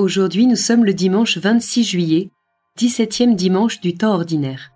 Aujourd'hui, nous sommes le dimanche 26 juillet, 17e dimanche du temps ordinaire.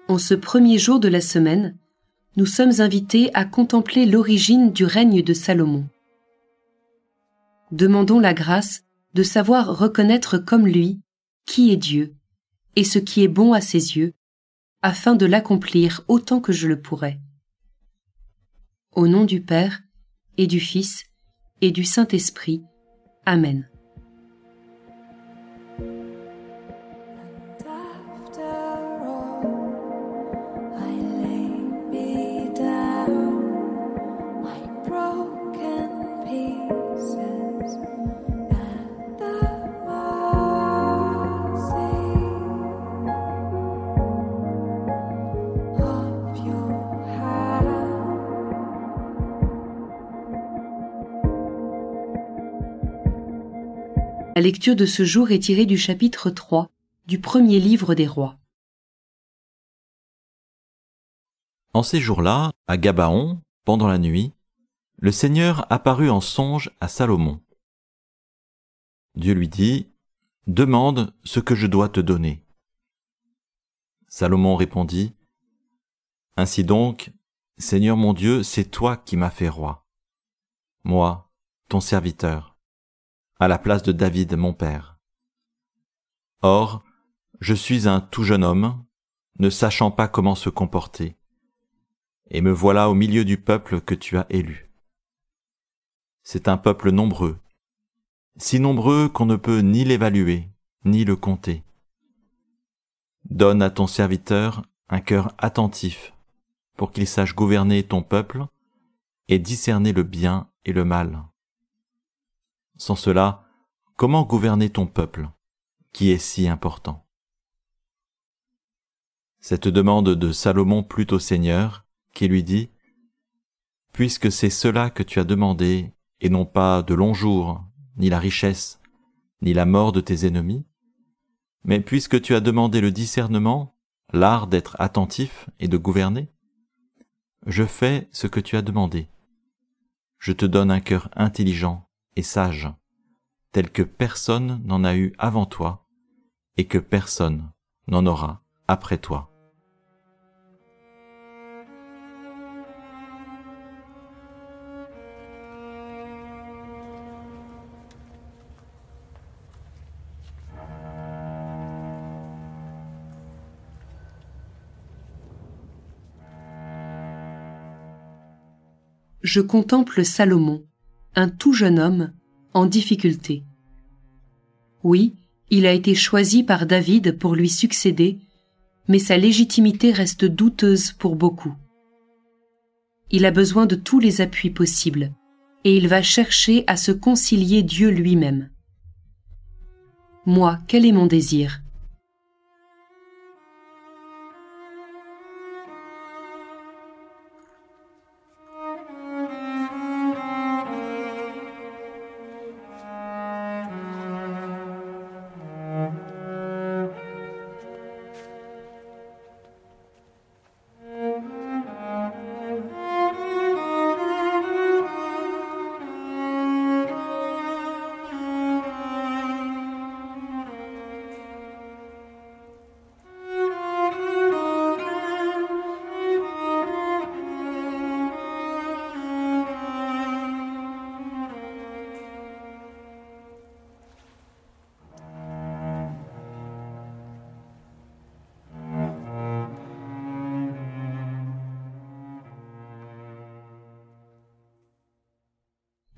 En ce premier jour de la semaine, nous sommes invités à contempler l'origine du règne de Salomon. Demandons la grâce de savoir reconnaître comme lui qui est Dieu et ce qui est bon à ses yeux, afin de l'accomplir autant que je le pourrai. Au nom du Père et du Fils et du Saint-Esprit. Amen. La lecture de ce jour est tirée du chapitre 3 du premier livre des Rois. En ces jours-là, à Gabaon, pendant la nuit, le Seigneur apparut en songe à Salomon. Dieu lui dit : « Demande ce que je dois te donner. » Salomon répondit : « Ainsi donc, Seigneur mon Dieu, c'est toi qui m'as fait roi. Moi, ton serviteur, à la place de David mon père. Or, je suis un tout jeune homme, ne sachant pas comment se comporter, et me voilà au milieu du peuple que tu as élu. C'est un peuple nombreux, si nombreux qu'on ne peut ni l'évaluer, ni le compter. Donne à ton serviteur un cœur attentif, pour qu'il sache gouverner ton peuple et discerner le bien et le mal. Sans cela, comment gouverner ton peuple, qui est si important ? » Cette demande de Salomon plut au Seigneur, qui lui dit : « Puisque c'est cela que tu as demandé, et non pas de longs jours, ni la richesse, ni la mort de tes ennemis, mais puisque tu as demandé le discernement, l'art d'être attentif et de gouverner, je fais ce que tu as demandé. Je te donne un cœur intelligent et sage, tel que personne n'en a eu avant toi, et que personne n'en aura après toi. » Je contemple Salomon, un tout jeune homme, en difficulté. Oui, il a été choisi par David pour lui succéder, mais sa légitimité reste douteuse pour beaucoup. Il a besoin de tous les appuis possibles, et il va chercher à se concilier Dieu lui-même. Moi, quel est mon désir ?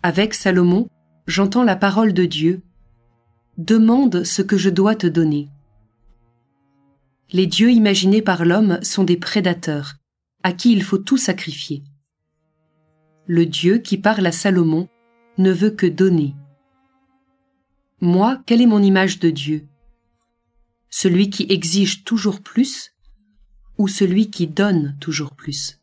Avec Salomon, j'entends la parole de Dieu. Demande ce que je dois te donner. Les dieux imaginés par l'homme sont des prédateurs, à qui il faut tout sacrifier. Le Dieu qui parle à Salomon ne veut que donner. Moi, quelle est mon image de Dieu ? Celui qui exige toujours plus, ou celui qui donne toujours plus?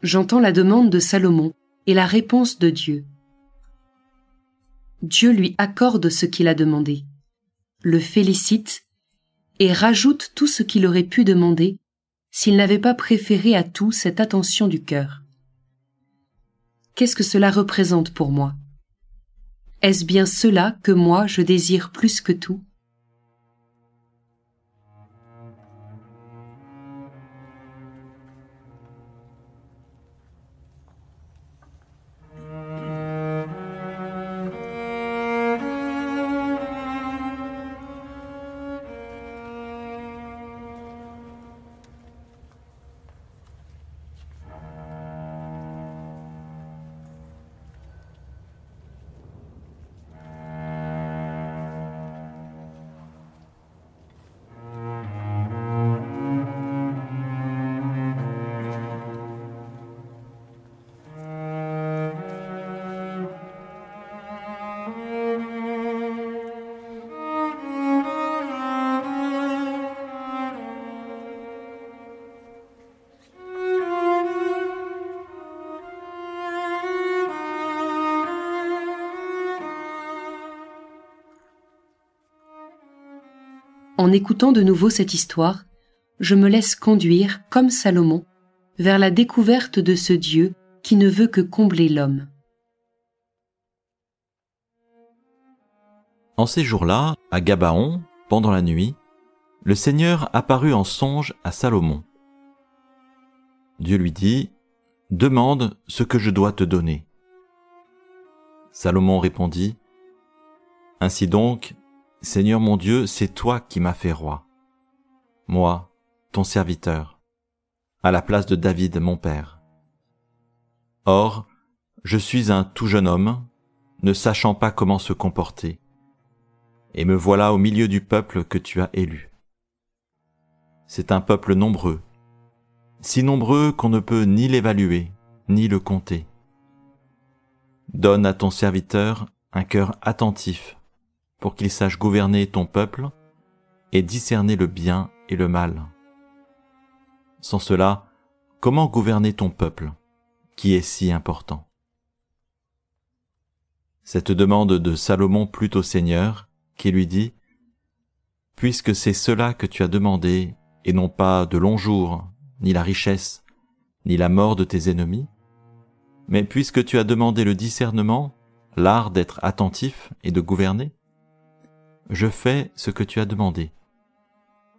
J'entends la demande de Salomon et la réponse de Dieu. Dieu lui accorde ce qu'il a demandé, le félicite et rajoute tout ce qu'il aurait pu demander s'il n'avait pas préféré à tout cette attention du cœur. Qu'est-ce que cela représente pour moi? Est-ce bien cela que moi je désire plus que tout? En écoutant de nouveau cette histoire, je me laisse conduire, comme Salomon, vers la découverte de ce Dieu qui ne veut que combler l'homme. En ces jours-là, à Gabaon, pendant la nuit, le Seigneur apparut en songe à Salomon. Dieu lui dit, « Demande ce que je dois te donner. » Salomon répondit, « Ainsi donc, Seigneur mon Dieu, c'est toi qui m'as fait roi. Moi, ton serviteur, à la place de David mon père. Or, je suis un tout jeune homme, ne sachant pas comment se comporter, et me voilà au milieu du peuple que tu as élu. C'est un peuple nombreux, si nombreux qu'on ne peut ni l'évaluer, ni le compter. Donne à ton serviteur un cœur attentif, pour qu'il sache gouverner ton peuple et discerner le bien et le mal. Sans cela, comment gouverner ton peuple, qui est si important? » Cette demande de Salomon plut au Seigneur, qui lui dit, « Puisque c'est cela que tu as demandé, et non pas de longs jours, ni la richesse, ni la mort de tes ennemis, mais puisque tu as demandé le discernement, l'art d'être attentif et de gouverner, je fais ce que tu as demandé.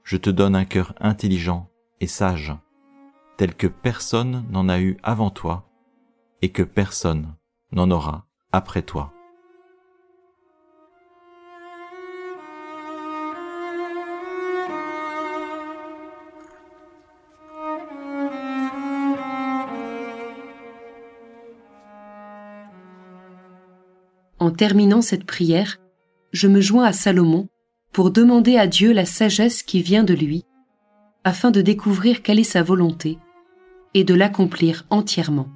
Je te donne un cœur intelligent et sage, tel que personne n'en a eu avant toi, et que personne n'en aura après toi. » En terminant cette prière, je me joins à Salomon pour demander à Dieu la sagesse qui vient de lui, afin de découvrir quelle est sa volonté et de l'accomplir entièrement.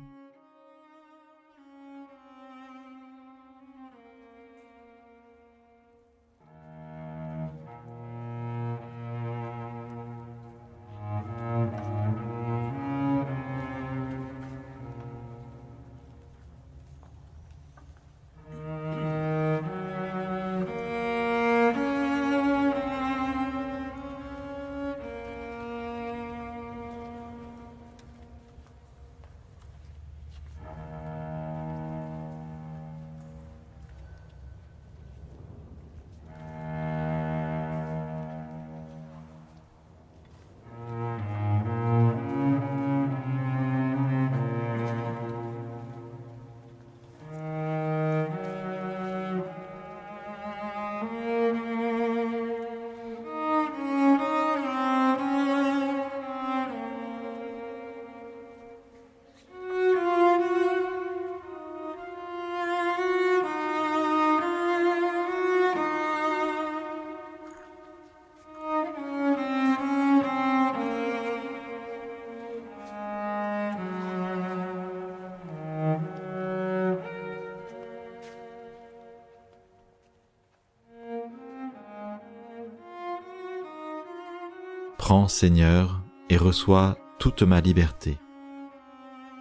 Prends, Seigneur, et reçois toute ma liberté,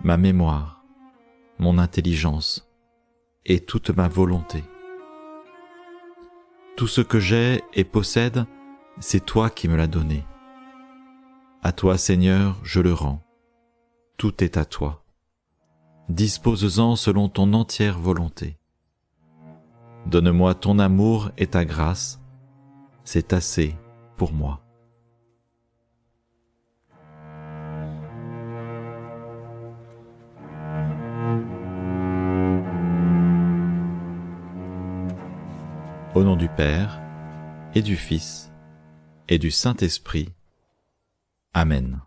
ma mémoire, mon intelligence et toute ma volonté. Tout ce que j'ai et possède, c'est toi qui me l'as donné. À toi, Seigneur, je le rends. Tout est à toi. Dispose-en selon ton entière volonté. Donne-moi ton amour et ta grâce, c'est assez pour moi. Au nom du Père, et du Fils, et du Saint-Esprit. Amen.